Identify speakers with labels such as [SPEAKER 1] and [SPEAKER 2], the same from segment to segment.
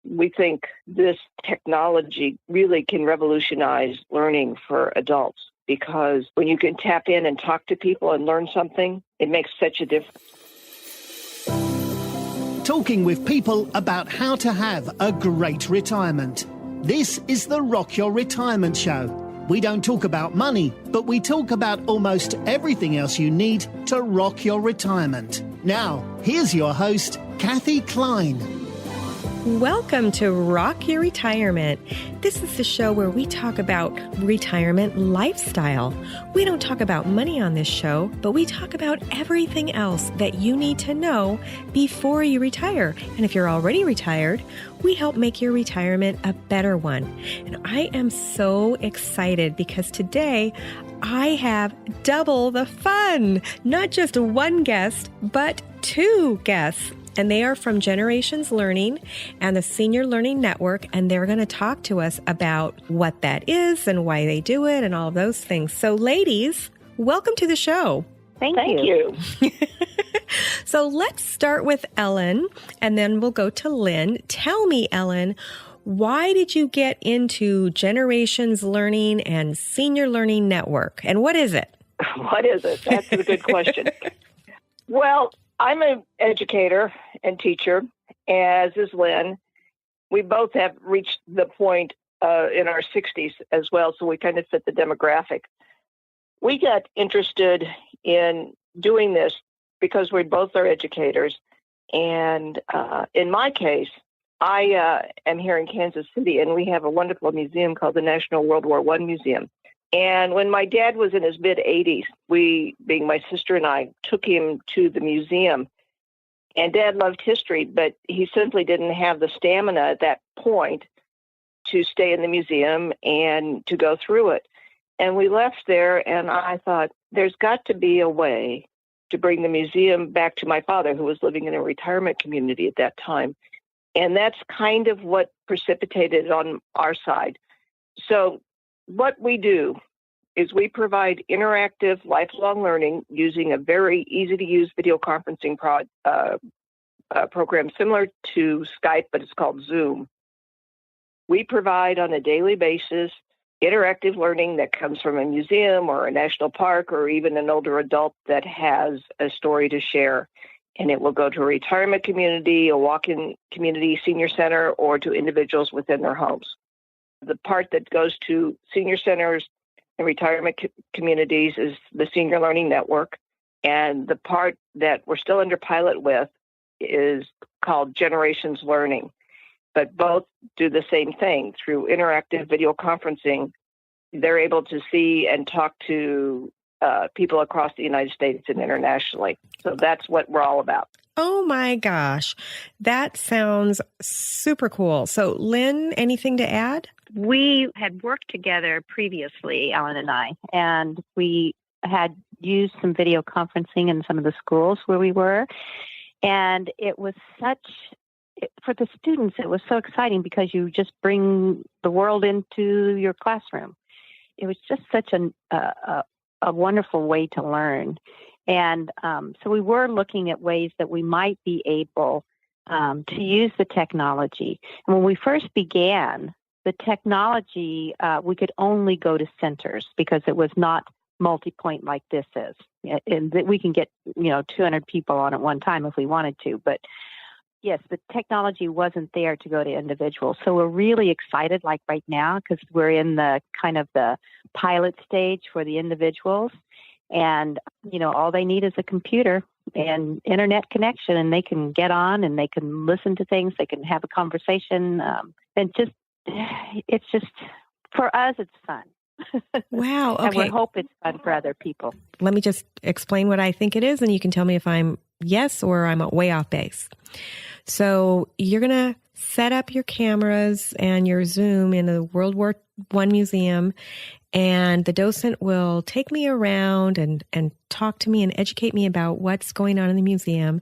[SPEAKER 1] We think this technology really can revolutionize learning for adults, because when you can tap in and talk to people and learn something, it makes such a difference.
[SPEAKER 2] Talking with people about how to have a great retirement. This is the Rock Your Retirement Show. We don't talk about money, but we talk about almost everything else you need to rock your retirement. Now, here's your host, Kathy Klein.
[SPEAKER 3] Welcome to Rock Your Retirement. This is the show where we talk about retirement lifestyle. We don't talk about money on this show, but we talk about everything else that you need to know before you retire. And if you're already retired, we help make your retirement a better one. And I am so excited because today I have double the fun. Not just one guest, but two guests. And they are from Generations Learning and the Senior Learning Network, and they're going to talk to us about what that is and why they do it and all of those things. So, ladies, welcome to the show.
[SPEAKER 1] Thank you.
[SPEAKER 3] So let's start with Ellen, and then we'll go to Lynn. Tell me, Ellen, why did you get into Generations Learning and Senior Learning Network, and what is it?
[SPEAKER 1] What is it? That's a good question. Well, I'm an educator and teacher, as is Lynn. We both have reached the point in our 60s as well, so we kind of fit the demographic. We got interested in doing this because we both are educators. And in my case, I am here in Kansas City, and we have a wonderful museum called the National World War I Museum. And when my dad was in his mid-80s, we, being my sister and I, took him to the museum. And Dad loved history, but he simply didn't have the stamina at that point to stay in the museum and to go through it. And we left there, and I thought, there's got to be a way to bring the museum back to my father, who was living in a retirement community at that time. And that's kind of what precipitated it on our side. So what we do is we provide interactive lifelong learning using a very easy-to-use video conferencing program similar to Skype, but it's called Zoom. We provide on a daily basis interactive learning that comes from a museum or a national park or even an older adult that has a story to share. And it will go to a retirement community, a walk-in community senior center, or to individuals within their homes. The part that goes to senior centers and retirement communities is the Senior Learning Network. And the part that we're still under pilot with is called Generations Learning. But both do the same thing. Through interactive video conferencing, they're able to see and talk to people across the United States and internationally. So that's what we're all about.
[SPEAKER 3] Oh my gosh, that sounds super cool. So Lynn, anything to add?
[SPEAKER 4] We had worked together previously, Ellen and I, and we had used some video conferencing in some of the schools where we were. And it was for the students, it was so exciting because you just bring the world into your classroom. It was just such a wonderful way to learn. And so we were looking at ways that we might be able to use the technology. And when we first began, the technology, we could only go to centers because it was not multi-point like this is. And we can get, 200 people on at one time if we wanted to. But yes, the technology wasn't there to go to individuals. So we're really excited, like right now, because we're in the kind of the pilot stage for the individuals. And, all they need is a computer and internet connection, and they can get on and they can listen to things. They can have a conversation. It's just, for us, it's fun.
[SPEAKER 3] Wow. Okay.
[SPEAKER 4] And we hope it's fun for other people.
[SPEAKER 3] Let me just explain what I think it is, and you can tell me if I'm yes or I'm way off base. So you're going to set up your cameras and your Zoom in the World War I museum, and the docent will take me around and talk to me and educate me about what's going on in the museum.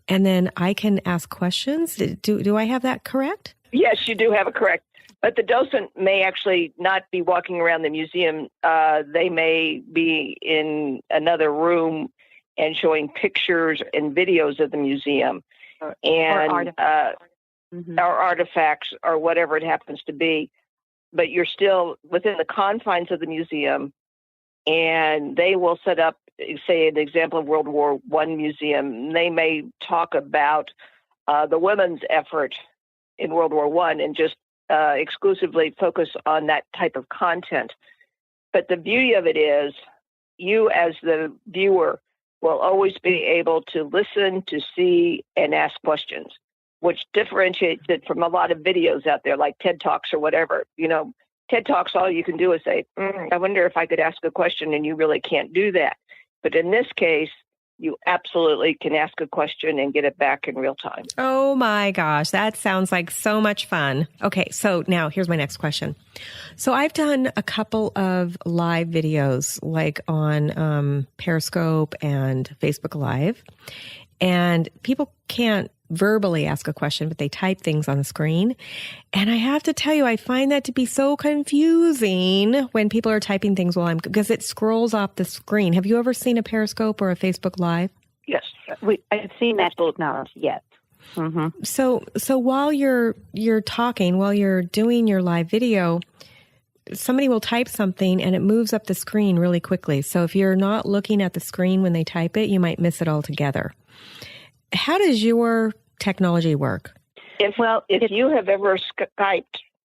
[SPEAKER 3] And then I can ask questions. Do I have that correct?
[SPEAKER 1] Yes, you do have it correct. But the docent may actually not be walking around the museum. They may be in another room and showing pictures and videos of the museum.
[SPEAKER 4] And
[SPEAKER 1] or artifacts or whatever it happens to be, but you're still within the confines of the museum, and they will set up, say, an example of World War I museum. They may talk about the women's effort in World War I and just exclusively focus on that type of content. But the beauty of it is you as the viewer will always be able to listen, to see, and ask questions, which differentiates it from a lot of videos out there like TED Talks or whatever. TED Talks, all you can do is say, I wonder if I could ask a question, and you really can't do that. But in this case, you absolutely can ask a question and get it back in real time.
[SPEAKER 3] Oh my gosh, that sounds like so much fun. Okay, so now here's my next question. So I've done a couple of live videos like on Periscope and Facebook Live, and people can't verbally ask a question, but they type things on the screen. And I have to tell you, I find that to be so confusing when people are typing things because it scrolls off the screen. Have you ever seen a Periscope or a Facebook Live?
[SPEAKER 1] Yes.
[SPEAKER 4] I've seen that technology, yes. Mm-hmm.
[SPEAKER 3] So while you're talking, while you're doing your live video, somebody will type something and it moves up the screen really quickly. So if you're not looking at the screen when they type it, you might miss it altogether. How does your technology work?
[SPEAKER 1] If you have ever Skyped,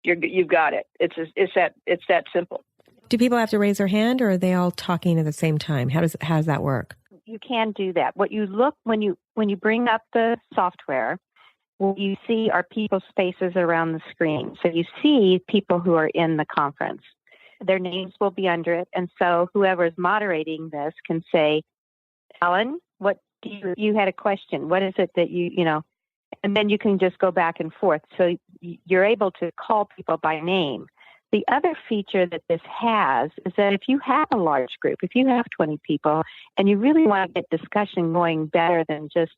[SPEAKER 1] you've got it. It's that simple.
[SPEAKER 3] Do people have to raise their hand, or are they all talking at the same time? How does that work?
[SPEAKER 4] You can do that. What you look when you bring up the software, what you see are people's faces around the screen. So you see people who are in the conference. Their names will be under it, and so whoever is moderating this can say, "Ellen, what you had a question? What is it that you know?" And then you can just go back and forth. So you're able to call people by name. The other feature that this has is that if you have a large group, if you have 20 people, and you really want to get discussion going better than just,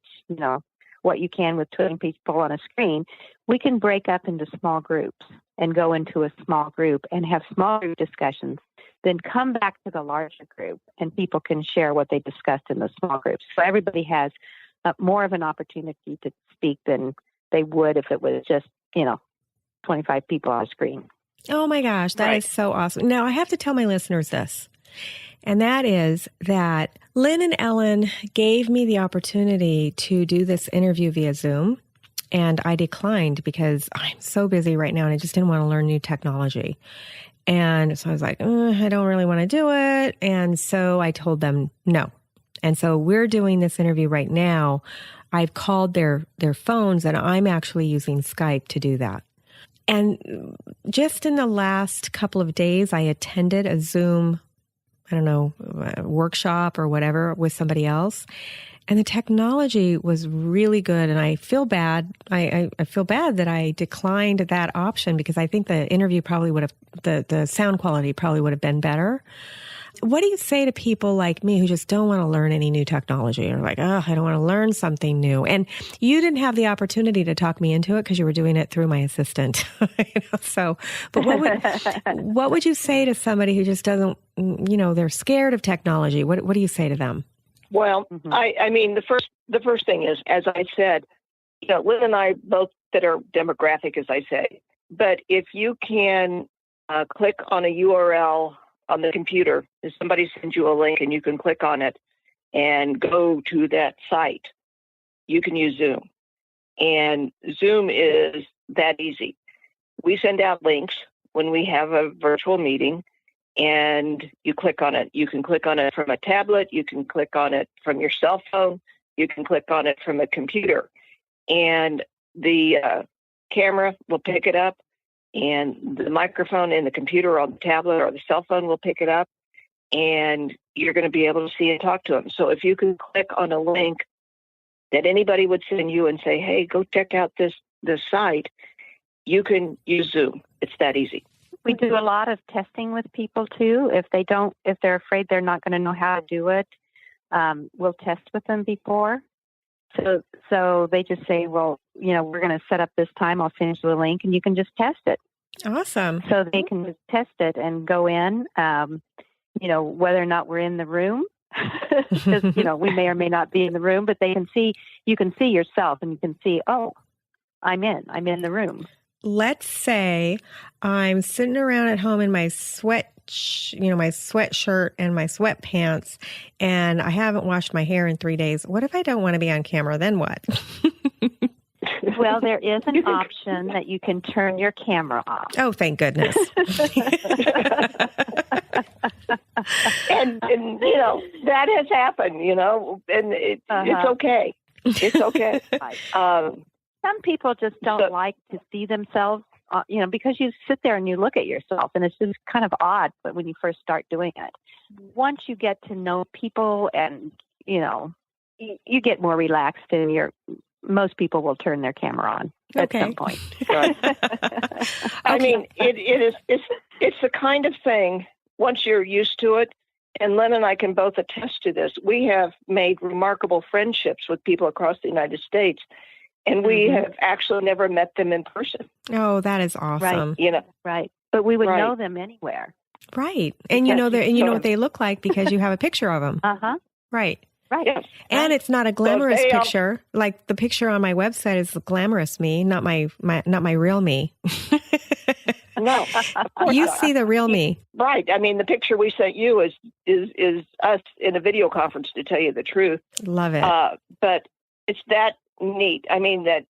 [SPEAKER 4] what you can with 20 people on a screen, we can break up into small groups and go into a small group and have small group discussions, then come back to the larger group and people can share what they discussed in the small groups. So everybody has more of an opportunity to speak than they would if it was just, 25 people on a screen.
[SPEAKER 3] Oh my gosh, that is so awesome. Now I have to tell my listeners this, and that is that Lynn and Ellen gave me the opportunity to do this interview via Zoom, and I declined because I'm so busy right now and I just didn't want to learn new technology. And so I was like, I don't really want to do it. And so I told them no. And so we're doing this interview right now. I've called their phones, and I'm actually using Skype to do that. And just in the last couple of days, I attended a Zoom, workshop or whatever with somebody else. And the technology was really good. And I feel bad. I feel bad that I declined that option because I think the interview probably would have, the sound quality probably would have been better. What do you say to people like me who just don't want to learn any new technology, or like, I don't want to learn something new? And you didn't have the opportunity to talk me into it because you were doing it through my assistant. But what would you say to somebody who just doesn't, they're scared of technology? What do you say to them?
[SPEAKER 1] Well, I mean, the first thing is, as I said, Lynn and I both fit our demographic, as I say. But if you can click on a URL on the computer, if somebody sends you a link and you can click on it and go to that site, you can use Zoom. And Zoom is that easy. We send out links when we have a virtual meeting, and you click on it. You can click on it from a tablet. You can click on it from your cell phone. You can click on it from a computer. And the camera will pick it up, and the microphone in the computer or the tablet or the cell phone will pick it up, and you're going to be able to see and talk to them. So if you can click on a link that anybody would send you and say, hey, go check out this site, you can use Zoom. It's that easy.
[SPEAKER 4] We do a lot of testing with people too. If they're afraid they're not going to know how to do it, we'll test with them before. So they just say, well, we're going to set up this time. I'll send you the link and you can just test it.
[SPEAKER 3] Awesome.
[SPEAKER 4] So they can just test it and go in, whether or not we're in the room, because, we may or may not be in the room, but you can see yourself and you can see, I'm in the room.
[SPEAKER 3] Let's say I'm sitting around at home in my my sweatshirt and my sweatpants, and I haven't washed my hair in 3 days. What if I don't want to be on camera? Then what?
[SPEAKER 4] Well, there is an option that you can turn your camera off.
[SPEAKER 3] Oh, thank goodness.
[SPEAKER 1] and that has happened, and it's okay. It's okay.
[SPEAKER 4] Some people just don't like to see themselves, because you sit there and you look at yourself, and it's just kind of odd. But when you first start doing it, once you get to know people, and you get more relaxed, and most people will turn their camera on at some point.
[SPEAKER 1] Right. I mean, it's the kind of thing. Once you're used to it, and Lynn and I can both attest to this, we have made remarkable friendships with people across the United States, and we have actually never met them in person.
[SPEAKER 3] Oh, that is awesome.
[SPEAKER 4] Right. Right. But we would know them anywhere.
[SPEAKER 3] Right. And you know what they look like because you have a picture of them.
[SPEAKER 4] Uh-huh.
[SPEAKER 3] Right.
[SPEAKER 4] Right.
[SPEAKER 1] Yes.
[SPEAKER 3] And it's not a glamorous picture. Like the picture on my website is the glamorous me, not my real me.
[SPEAKER 1] No,
[SPEAKER 3] you see the real me.
[SPEAKER 1] Right. I mean, the picture we sent you is us in a video conference, to tell you the truth.
[SPEAKER 3] Love it.
[SPEAKER 1] But it's that neat. I mean, that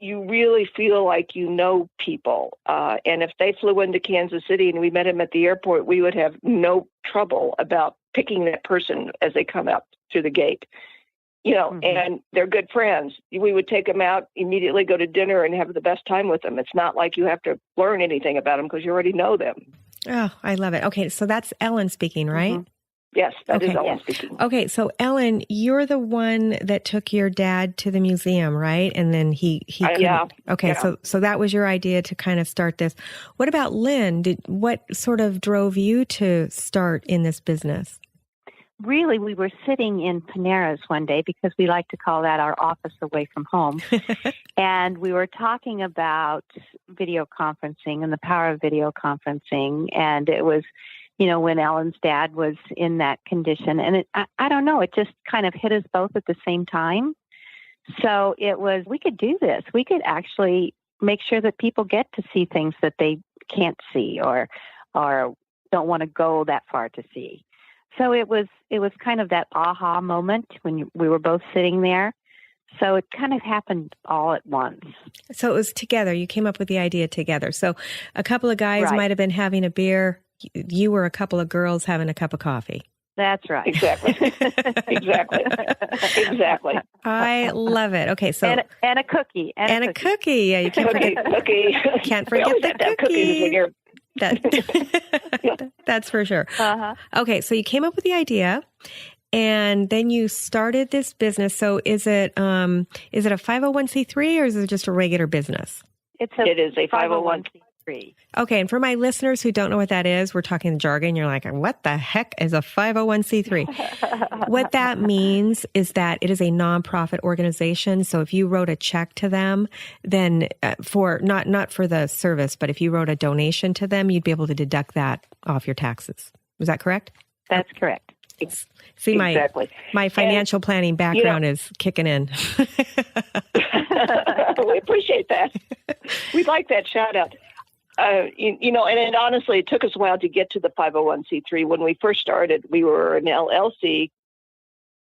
[SPEAKER 1] you really feel like you know people. And if they flew into Kansas City and we met him at the airport, we would have no trouble about picking that person as they come out through the gate. And they're good friends. We would take them out, immediately go to dinner, and have the best time with them. It's not like you have to learn anything about them because you already know them.
[SPEAKER 3] Oh, I love it. Okay, so that's Ellen speaking, right?
[SPEAKER 1] Mm-hmm. Yes, that is Ellen speaking.
[SPEAKER 3] Okay, so Ellen, you're the one that took your dad to the museum, right? And then he couldn't.
[SPEAKER 1] Yeah.
[SPEAKER 3] Okay,
[SPEAKER 1] yeah.
[SPEAKER 3] So that was your idea to kind of start this. What about Lynn? What sort of drove you to start in this business?
[SPEAKER 4] Really, we were sitting in Panera's one day, because we like to call that our office away from home. And we were talking about video conferencing and the power of video conferencing. And it was, when Ellen's dad was in that condition. And I don't know, it just kind of hit us both at the same time. So it was, we could do this. We could actually make sure that people get to see things that they can't see or don't want to go that far to see. So it was kind of that aha moment when we were both sitting there. So it kind of happened all at once. So
[SPEAKER 3] it was together. You came up with the idea together. So a couple of guys might have been having a beer. You were a couple of girls having a cup of coffee.
[SPEAKER 4] That's right.
[SPEAKER 1] Exactly. Exactly.
[SPEAKER 3] I love it. Okay, so
[SPEAKER 4] and a cookie.
[SPEAKER 3] And a cookie. Yeah, you can't forget
[SPEAKER 1] cookie.
[SPEAKER 3] Can't forget the cookie. That's for sure.
[SPEAKER 4] Uh-huh.
[SPEAKER 3] Okay, so you came up with the idea, and then you started this business. So is it a 501c3 or is it just a regular business?
[SPEAKER 1] It is a 501c3.
[SPEAKER 3] Okay, and for my listeners who don't know what that is, we're talking jargon. You're like, what the heck is a 501c3? What that means is that it is a nonprofit organization. So if you wrote a check to them, then for not for the service, but if you wrote a donation to them, you'd be able to deduct that off your taxes. Is that correct?
[SPEAKER 4] That's correct.
[SPEAKER 3] See, my financial planning background is kicking in.
[SPEAKER 1] We appreciate that. We'd like that shout out. And honestly, it took us a while to get to the 501c3. When we first started, we were an LLC.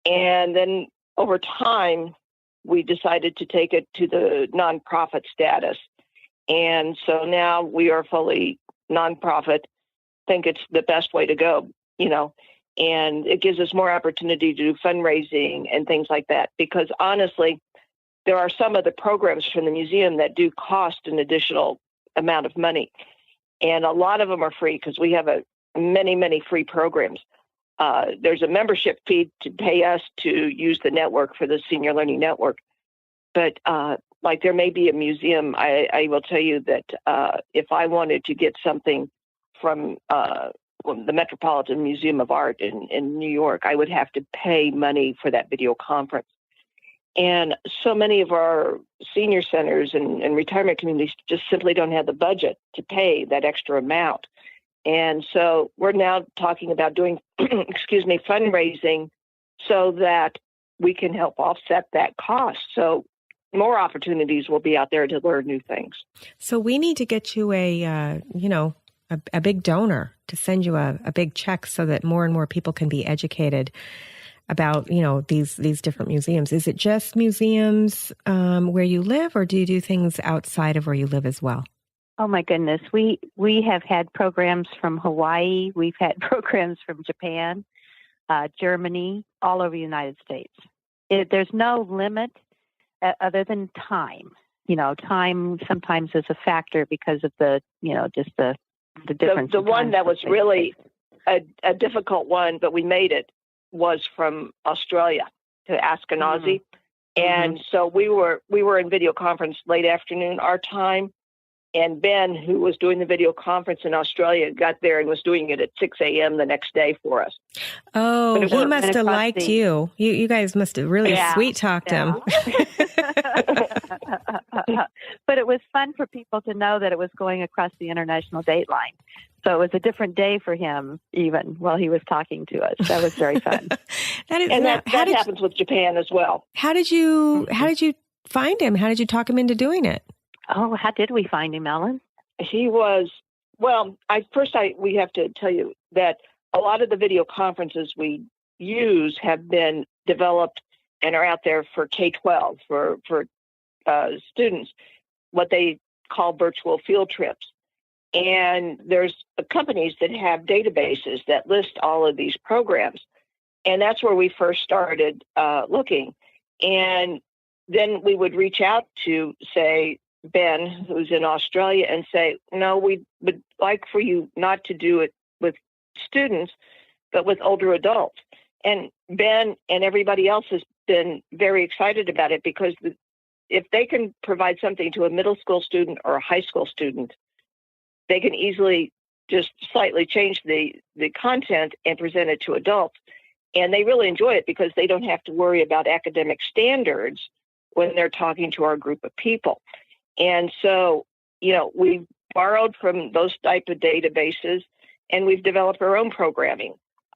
[SPEAKER 1] And then over time, we decided to take it to the nonprofit status. And so now we are fully nonprofit. Think it's the best way to go, and it gives us more opportunity to do fundraising and things like that. Because honestly, there are some of the programs from the museum that do cost an additional amount of money. And a lot of them are free because we have many, many free programs. There's a membership fee to pay us to use the network for the Senior Learning Network. But like there may be a museum, I will tell you that if I wanted to get something from the Metropolitan Museum of Art in New York, I would have to pay money for that video conference. And so many of our senior centers and retirement communities just simply don't have the budget to pay that extra amount. And so we're now talking about doing, fundraising so that we can help offset that cost. So more opportunities will be out there to learn new things.
[SPEAKER 3] So we need to get you a big donor to send you a big check so that more and more people can be educated about, these different museums. Is it just museums where you live, or do you do things outside of where you live as well?
[SPEAKER 4] Oh my goodness. We have had programs from Hawaii. We've had programs from Japan, Germany, all over the United States. There's no limit other than time. Time sometimes is a factor because of the difference.
[SPEAKER 1] The one that was really a difficult one, but we made it, was from Australia to Ashkenazi. Mm-hmm. And so we were in video conference late afternoon our time. And Ben, who was doing the video conference in Australia, got there and was doing it at 6 a.m. the next day for us.
[SPEAKER 3] Oh, he must have liked you. You guys must have really sweet-talked him.
[SPEAKER 4] But it was fun for people to know that it was going across the international date line. So it was a different day for him, even while he was talking to us. That was very fun.
[SPEAKER 1] that happens with Japan as well.
[SPEAKER 3] How did you find him? How did you talk him into doing it?
[SPEAKER 4] Oh, how did we find him, Ellen?
[SPEAKER 1] He was, we have to tell you that a lot of the video conferences we use have been developed and are out there for K-12, for students, what they call virtual field trips. And there's companies that have databases that list all of these programs. And that's where we first started looking. And then we would reach out to, say, Ben, who's in Australia, and say, no, we would like for you not to do it with students, but with older adults. And Ben and everybody else has been very excited about it, because if they can provide something to a middle school student or a high school student, they can easily just slightly change the content and present it to adults. And they really enjoy it because they don't have to worry about academic standards when they're talking to our group of people. And so, we've borrowed from those type of databases, and we've developed our own programming.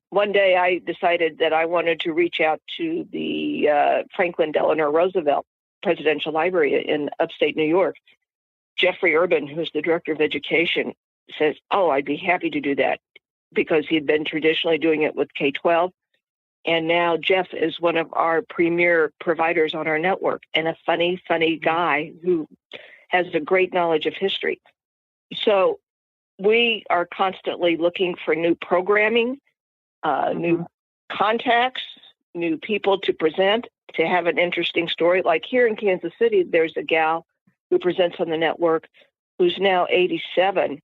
[SPEAKER 1] One day I decided that I wanted to reach out to the Franklin Delano Roosevelt Presidential Library in upstate New York. Jeffrey Urban, who's the director of education, says, oh, I'd be happy to do that, because he'd been traditionally doing it with K-12. And now Jeff is one of our premier providers on our network, and a funny guy who has a great knowledge of history. So we are constantly looking for new programming, new contacts, new people to present, to have an interesting story. Like here in Kansas City, there's a gal who presents on the network who's now 87.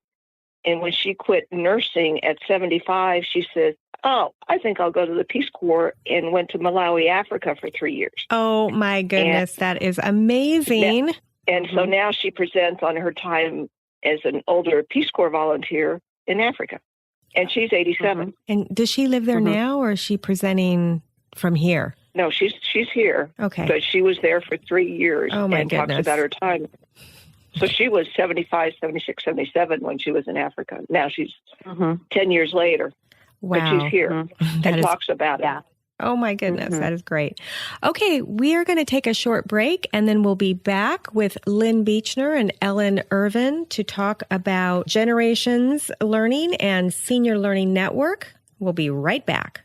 [SPEAKER 1] And when she quit nursing at 75, she said, oh, I think I'll go to the Peace Corps, and went to Malawi, Africa for 3 years.
[SPEAKER 3] Oh, my goodness. That is amazing.
[SPEAKER 1] Yeah. And so now she presents on her time as an older Peace Corps volunteer in Africa. And she's 87.
[SPEAKER 3] And does she live there now, or is she presenting from here?
[SPEAKER 1] No, she's here.
[SPEAKER 3] Okay.
[SPEAKER 1] But she was there for 3 years
[SPEAKER 3] goodness.
[SPEAKER 1] Talks about her time. So she was 75, 76, 77 when she was in Africa. Now she's 10 years later.
[SPEAKER 3] Wow.
[SPEAKER 1] But she's here and talks about it.
[SPEAKER 4] Yeah.
[SPEAKER 3] Oh, my goodness. That is great. Okay, we are going to take a short break, and then we'll be back with Lynne Beachner and Ellen Ervin to talk about Generations Learning and Senior Learning Network. We'll be right back.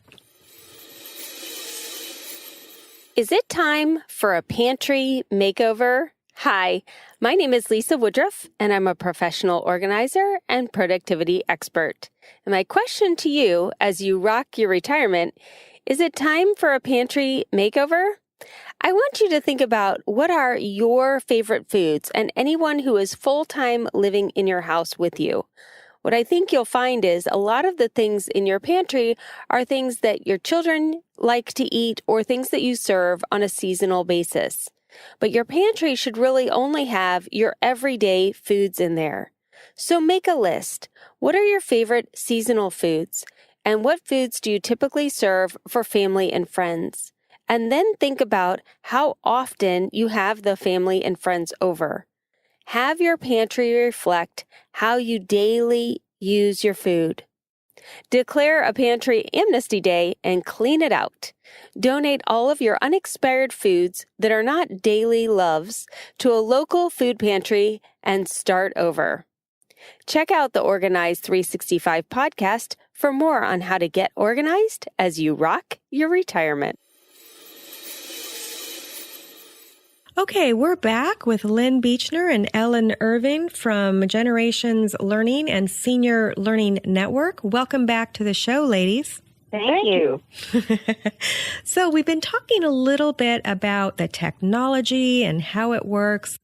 [SPEAKER 5] Is it time for a pantry makeover? Hi, my name is Lisa Woodruff, and I'm a professional organizer and productivity expert. And my question to you as you rock your retirement, is it time for a pantry makeover? I want you to think about what are your favorite foods and anyone who is full-time living in your house with you. What I think you'll find is a lot of the things in your pantry are things that your children like to eat or things that you serve on a seasonal basis. But your pantry should really only have your everyday foods in there. So make a list. What are your favorite seasonal foods? And what foods do you typically serve for family and friends? And then think about how often you have the family and friends over. Have your pantry reflect how you daily use your food. Declare a pantry amnesty day and clean it out. Donate all of your unexpired foods that are not daily loves to a local food pantry and start over. Check out the Organize 365 podcast for more on how to get organized as you rock your retirement.
[SPEAKER 3] Okay, we're back with Lynne Beachner and Ellen Ervin from Generations Learning and Senior Learning Network. Welcome back to the show, ladies.
[SPEAKER 4] Thank you.
[SPEAKER 3] So we've been talking a little bit about the technology and how it works.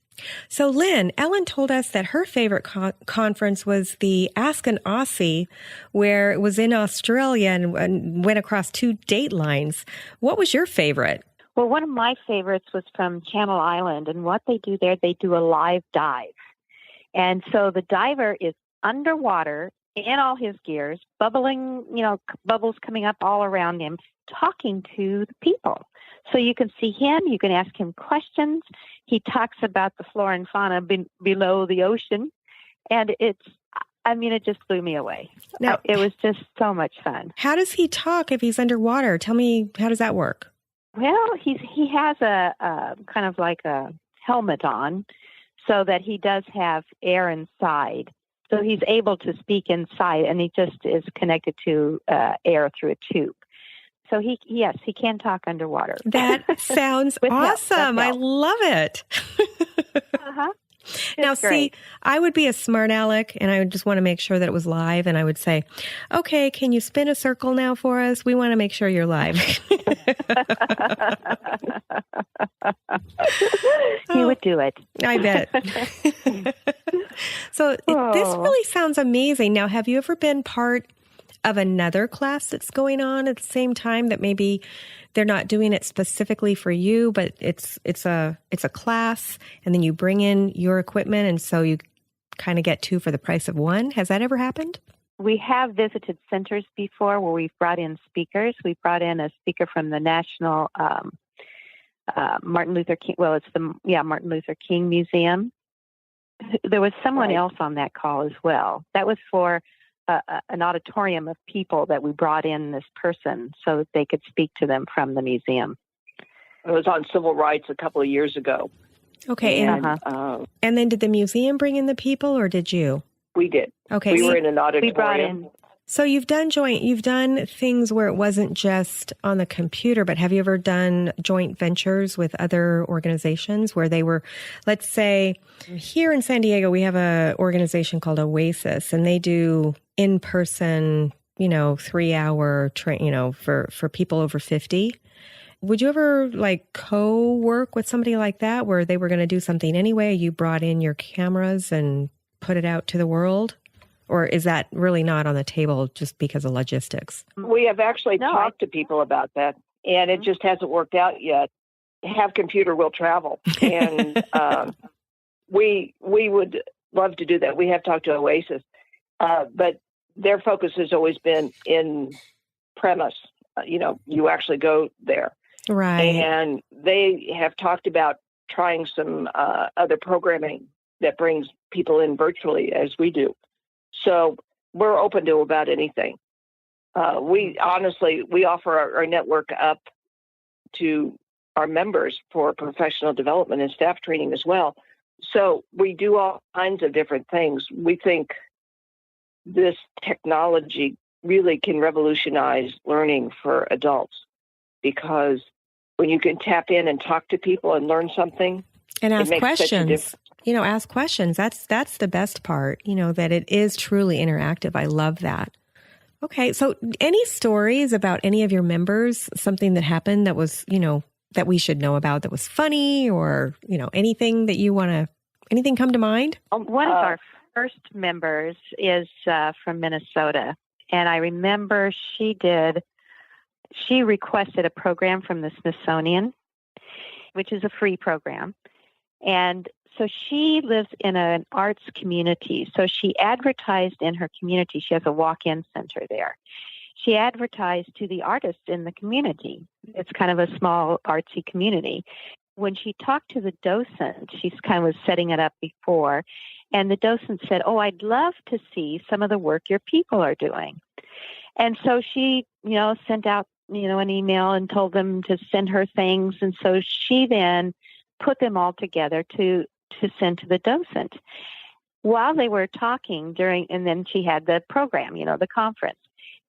[SPEAKER 3] So Lynn, Ellen told us that her favorite conference was the Ask an Aussie, where it was in Australia and went across 2 date lines. What was your favorite?
[SPEAKER 4] Well, one of my favorites was from Channel Island, and what they do there, they do a live dive. And so the diver is underwater in all his gears, bubbling, bubbles coming up all around him, talking to the people. So you can see him, you can ask him questions. He talks about the flora and fauna below the ocean, and it just blew me away.
[SPEAKER 3] Now,
[SPEAKER 4] it was just so much fun.
[SPEAKER 3] How does he talk if he's underwater? Tell me, how does that work?
[SPEAKER 4] Well, he has a kind of like a helmet on, so that he does have air inside. So he's able to speak inside, and he just is connected to air through a tube. So he can talk underwater.
[SPEAKER 3] That sounds awesome. I love it.
[SPEAKER 4] Uh-huh.
[SPEAKER 3] Now, see, I would be a smart aleck, and I would just want to make sure that it was live, and I would say, okay, can you spin a circle now for us? We want to make sure you're live.
[SPEAKER 4] He would do it.
[SPEAKER 3] I bet. So this really sounds amazing. Now, have you ever been part of another class that's going on at the same time that maybe they're not doing it specifically for you, but it's a class, and then you bring in your equipment, and so you kind of get 2 for the price of 1? Has that ever happened?
[SPEAKER 4] We have visited centers before where we've brought in speakers. We brought in a speaker from the National Martin Luther King. Well, it's the Martin Luther King Museum. There was someone else on that call as well. That was for an auditorium of people that we brought in this person so that they could speak to them from the museum.
[SPEAKER 1] It was on civil rights a couple of years ago.
[SPEAKER 3] Okay. And then did the museum bring in the people, or did you?
[SPEAKER 1] We did.
[SPEAKER 3] Okay.
[SPEAKER 1] We were in an auditorium.
[SPEAKER 4] We brought in.
[SPEAKER 3] So you've done things where it wasn't just on the computer, but have you ever done joint ventures with other organizations where they were, let's say, here in San Diego, we have an organization called Oasis, and they do in-person, 3-hour for people over 50. Would you ever co-work with somebody like that where they were going to do something anyway? You brought in your cameras and put it out to the world? Or is that really not on the table just because of logistics?
[SPEAKER 1] We have actually talked to people about that, and it just hasn't worked out yet. Have computer will travel, and we would love to do that. We have talked to Oasis, but their focus has always been in premise. You actually go there.
[SPEAKER 3] Right.
[SPEAKER 1] And they have talked about trying some other programming that brings people in virtually as we do. So we're open to about anything. We offer our network up to our members for professional development and staff training as well. So we do all kinds of different things. We think this technology really can revolutionize learning for adults, because when you can tap in and talk to people and learn something
[SPEAKER 3] and ask questions. Ask questions. That's the best part, that it is truly interactive. I love that. Okay. So any stories about any of your members, something that happened that was, that we should know about that was funny, or, anything that anything come to mind?
[SPEAKER 4] One of our first members is from Minnesota. And I remember she requested a program from the Smithsonian, which is a free program. And so she lives in an arts community. So she advertised in her community. She has a walk-in center there. She advertised to the artists in the community. It's kind of a small artsy community. When she talked to the docent, she kind of was setting it up before, and the docent said, "Oh, I'd love to see some of the work your people are doing." And so she, sent out, an email and told them to send her things. And so she then put them all together to send to the docent. While they were talking and then she had the program, the conference.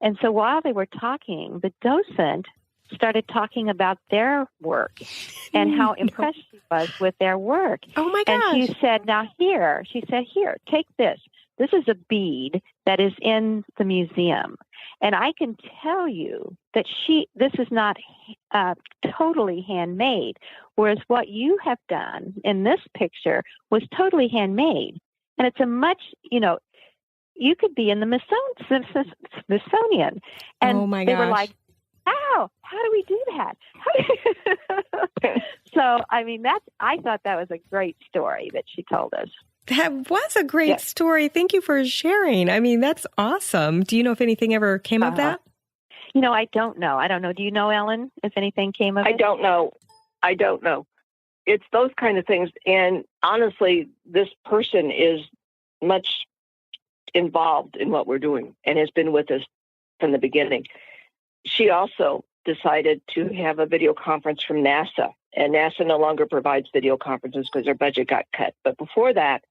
[SPEAKER 4] And so while they were talking, the docent started talking about their work and how impressed she was with their work.
[SPEAKER 3] Oh my gosh.
[SPEAKER 4] And she said, here, take this. This is a bead that is in the museum. And I can tell you that this is not totally handmade, whereas what you have done in this picture was totally handmade. And it's a much, you could be in the Smithsonian. And
[SPEAKER 3] oh my
[SPEAKER 4] they
[SPEAKER 3] gosh.
[SPEAKER 4] were like, how do we do that? So, I thought that was a great story that she told us.
[SPEAKER 3] That was a great story. Thank you for sharing. That's awesome. Do you know if anything ever came of that?
[SPEAKER 4] I don't know. Do you know, Ellen, if anything came of it?
[SPEAKER 1] I don't know. It's those kind of things. And honestly, this person is much involved in what we're doing and has been with us from the beginning. She also decided to have a video conference from NASA, and NASA no longer provides video conferences because their budget got cut. But before that,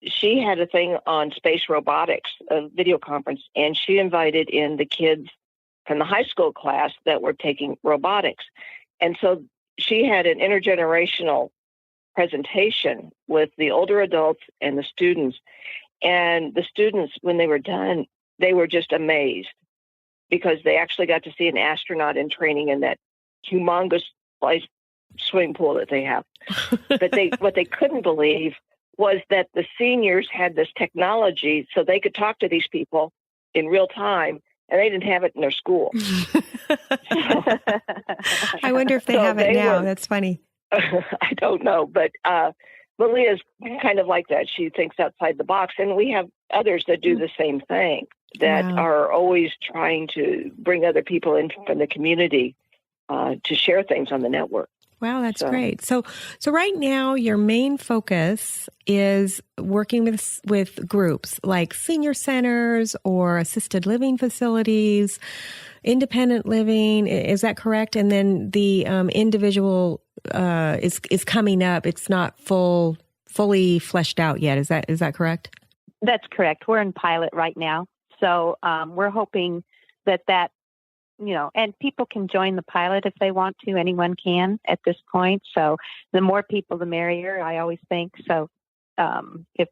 [SPEAKER 1] she had a thing on space robotics, a video conference, and she invited in the kids from the high school class that were taking robotics. And so she had an intergenerational presentation with the older adults and the students. And the students, when they were done, they were just amazed because they actually got to see an astronaut in training in that humongous swimming pool that they have. But what they couldn't believe was that the seniors had this technology so they could talk to these people in real time, and they didn't have it in their school.
[SPEAKER 3] I wonder if they have it now. That's funny.
[SPEAKER 1] I don't know, but Lilia's kind of like that. She thinks outside the box, and we have others that do the same thing, that are always trying to bring other people in from the community to share things on the network.
[SPEAKER 3] Wow, that's great. So right now, your main focus is working with groups like senior centers or assisted living facilities, independent living. Is that correct? And then the individual is coming up. It's not fully fleshed out yet. Is that correct?
[SPEAKER 4] That's correct. We're in pilot right now, so we're hoping that. And people can join the pilot if they want to. Anyone can at this point. So the more people, the merrier, I always think. So if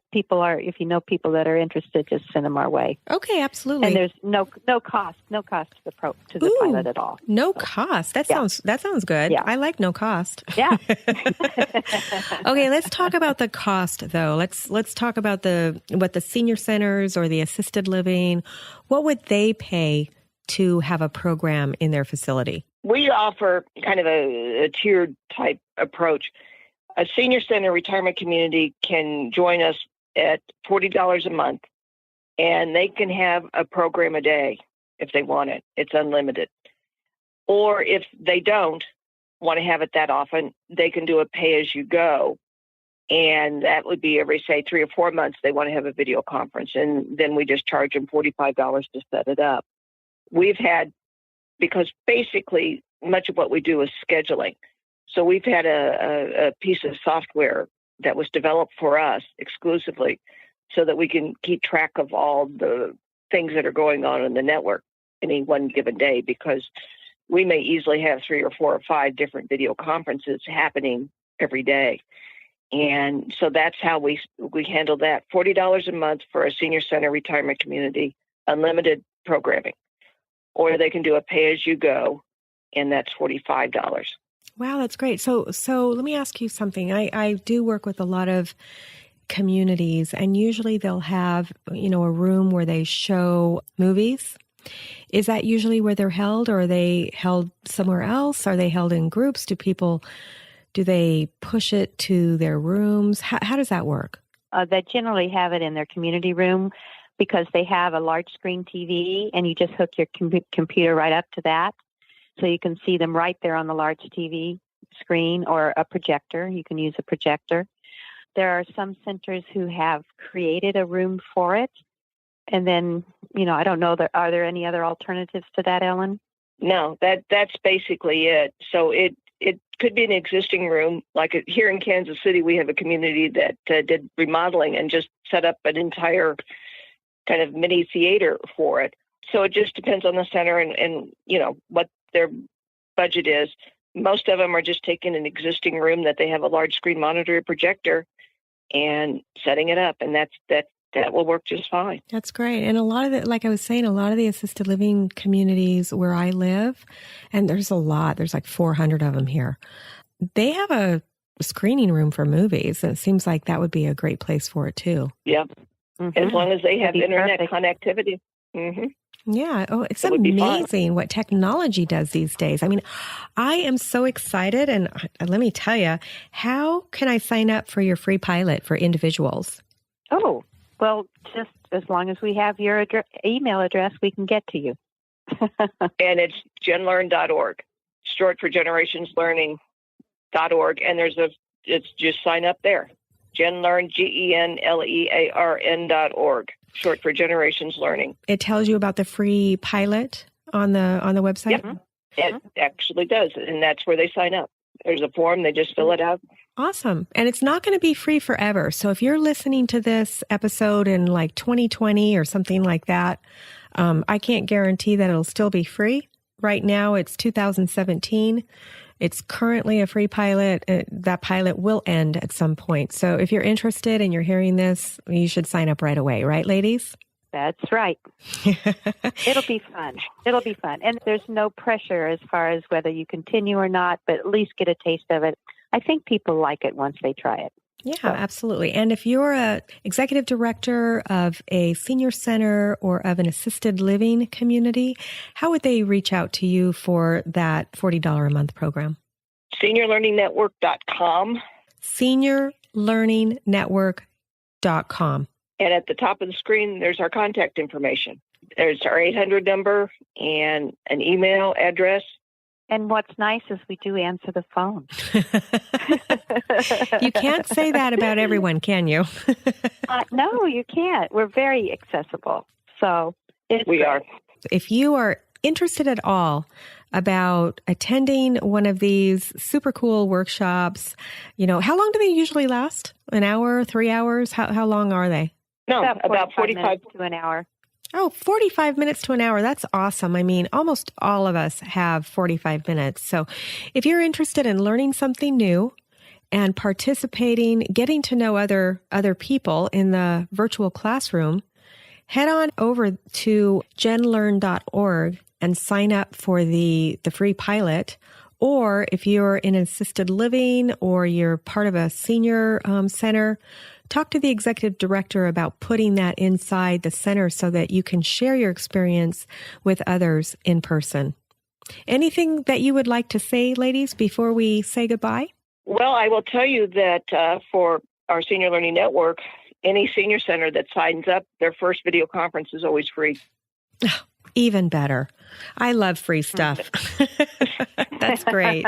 [SPEAKER 4] you know people that are interested, just send them our way.
[SPEAKER 3] Okay, absolutely.
[SPEAKER 4] And there's no cost to the pilot at all.
[SPEAKER 3] No cost. That sounds good.
[SPEAKER 4] Yeah.
[SPEAKER 3] I like no cost.
[SPEAKER 4] Yeah.
[SPEAKER 3] Okay, let's talk about the cost though. Let's talk about what the senior centers or the assisted living, what would they pay to have a program in their facility?
[SPEAKER 1] We offer kind of a tiered type approach. A senior center retirement community can join us at $40 a month, and they can have a program a day if they want it. It's unlimited. Or if they don't want to have it that often, they can do a pay-as-you-go, and that would be every, say, 3 or 4 months they want to have a video conference, and then we just charge them $45 to set it up. We've had, because basically much of what we do is scheduling. So we've had a piece of software that was developed for us exclusively so that we can keep track of all the things that are going on in the network any one given day, because we may easily have 3 or 4 or 5 different video conferences happening every day. And so that's how we handle that. $40 a month for a senior center retirement community, unlimited programming. Or they can do a pay-as-you-go, and that's $45.
[SPEAKER 3] Wow, that's great. So let me ask you something. I do work with a lot of communities, and usually they'll have, a room where they show movies. Is that usually where they're held, or are they held somewhere else? Are they held in groups? Do they push it to their rooms? How does that work?
[SPEAKER 4] They generally have it in their community room, because they have a large screen TV, and you just hook your computer right up to that. So you can see them right there on the large TV screen, or a projector. You can use a projector. There are some centers who have created a room for it, And then, I don't know, are there any other alternatives to that, Ellen?
[SPEAKER 1] No, that's basically it. So it could be an existing room. Like here in Kansas City, we have a community that did remodeling and just set up an entire kind of mini theater for it. So it just depends on the center and what their budget is. Most of them are just taking an existing room that they have a large screen monitor projector and setting it up, and that will work just fine.
[SPEAKER 3] That's great. And a lot of like I was saying, a lot of the assisted living communities where I live, and there's like 400 of them here, they have a screening room for movies. And it seems like that would be a great place for it too.
[SPEAKER 1] Yeah. Mm-hmm. As long as they have internet connectivity. Mm-hmm.
[SPEAKER 3] Yeah. Oh, it's amazing what technology does these days. I mean, I am so excited. And let me tell you, how can I sign up for your free pilot for individuals?
[SPEAKER 4] Oh, well, just as long as we have your email address, we can get to you.
[SPEAKER 1] And it's genlearn.org, short for generationslearning.org. And it's just sign up there. GenLearn, GenLearn.org, short for Generations Learning.
[SPEAKER 3] It tells you about the free pilot on the website?
[SPEAKER 1] Yep, it actually does. And that's where they sign up. There's a form. They just fill it out.
[SPEAKER 3] Awesome. And it's not going to be free forever. So if you're listening to this episode in like 2020 or something like that, I can't guarantee that it'll still be free. Right now, it's 2017. It's currently a free pilot. That pilot will end at some point. So if you're interested and you're hearing this, you should sign up right away. Right, ladies?
[SPEAKER 4] That's right. It'll be fun. And there's no pressure as far as whether you continue or not, but at least get a taste of it. I think people like it once they try it.
[SPEAKER 3] Yeah, absolutely. And if you're a executive director of a senior center or of an assisted living community, how would they reach out to you for that $40 a month program?
[SPEAKER 1] SeniorLearningNetwork.com.
[SPEAKER 3] SeniorLearningNetwork.com.
[SPEAKER 1] And at the top of the screen, there's our contact information. There's our 800 number and an email address.
[SPEAKER 4] And what's nice is we do answer the phone.
[SPEAKER 3] You can't say that about everyone, can you?
[SPEAKER 4] No, you can't. We're very accessible. So
[SPEAKER 1] we are.
[SPEAKER 3] If you are interested at all about attending one of these super cool workshops, how long do they usually last? An hour, 3 hours? How long are they?
[SPEAKER 1] No, about 45
[SPEAKER 4] to an hour.
[SPEAKER 3] Oh, 45 minutes to an hour. That's awesome. I mean, almost all of us have 45 minutes. So if you're interested in learning something new and participating, getting to know other people in the virtual classroom, head on over to genlearn.org and sign up for the free pilot. Or if you're in assisted living or you're part of a senior center, talk to the executive director about putting that inside the center so that you can share your experience with others in person. Anything that you would like to say, ladies, before we say goodbye?
[SPEAKER 1] Well, I will tell you that for our Senior Learning Network, any senior center that signs up, their first video conference is always free.
[SPEAKER 3] Even better. I love free stuff. That's great.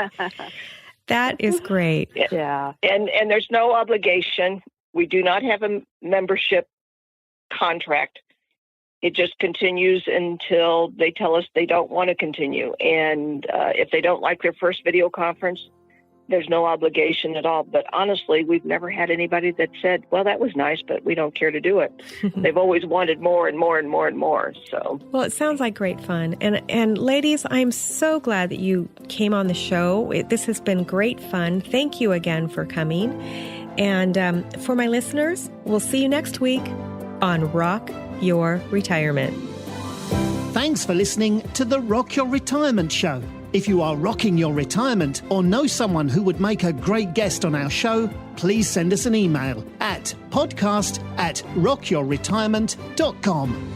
[SPEAKER 3] That is great.
[SPEAKER 4] Yeah.
[SPEAKER 1] And there's no obligation. We do not have a membership contract. It just continues until they tell us they don't want to continue. And if they don't like their first video conference, there's no obligation at all. But honestly, we've never had anybody that said, well, that was nice, but we don't care to do it. They've always wanted more and more and more and more. So, well,
[SPEAKER 3] it sounds like great fun. And ladies, I'm so glad that you came on the show. This has been great fun. Thank you again for coming. And for my listeners, we'll see you next week on Rock Your Retirement.
[SPEAKER 2] Thanks for listening to the Rock Your Retirement Show. If you are rocking your retirement or know someone who would make a great guest on our show, please send us an email at podcast@rockyourretirement.com.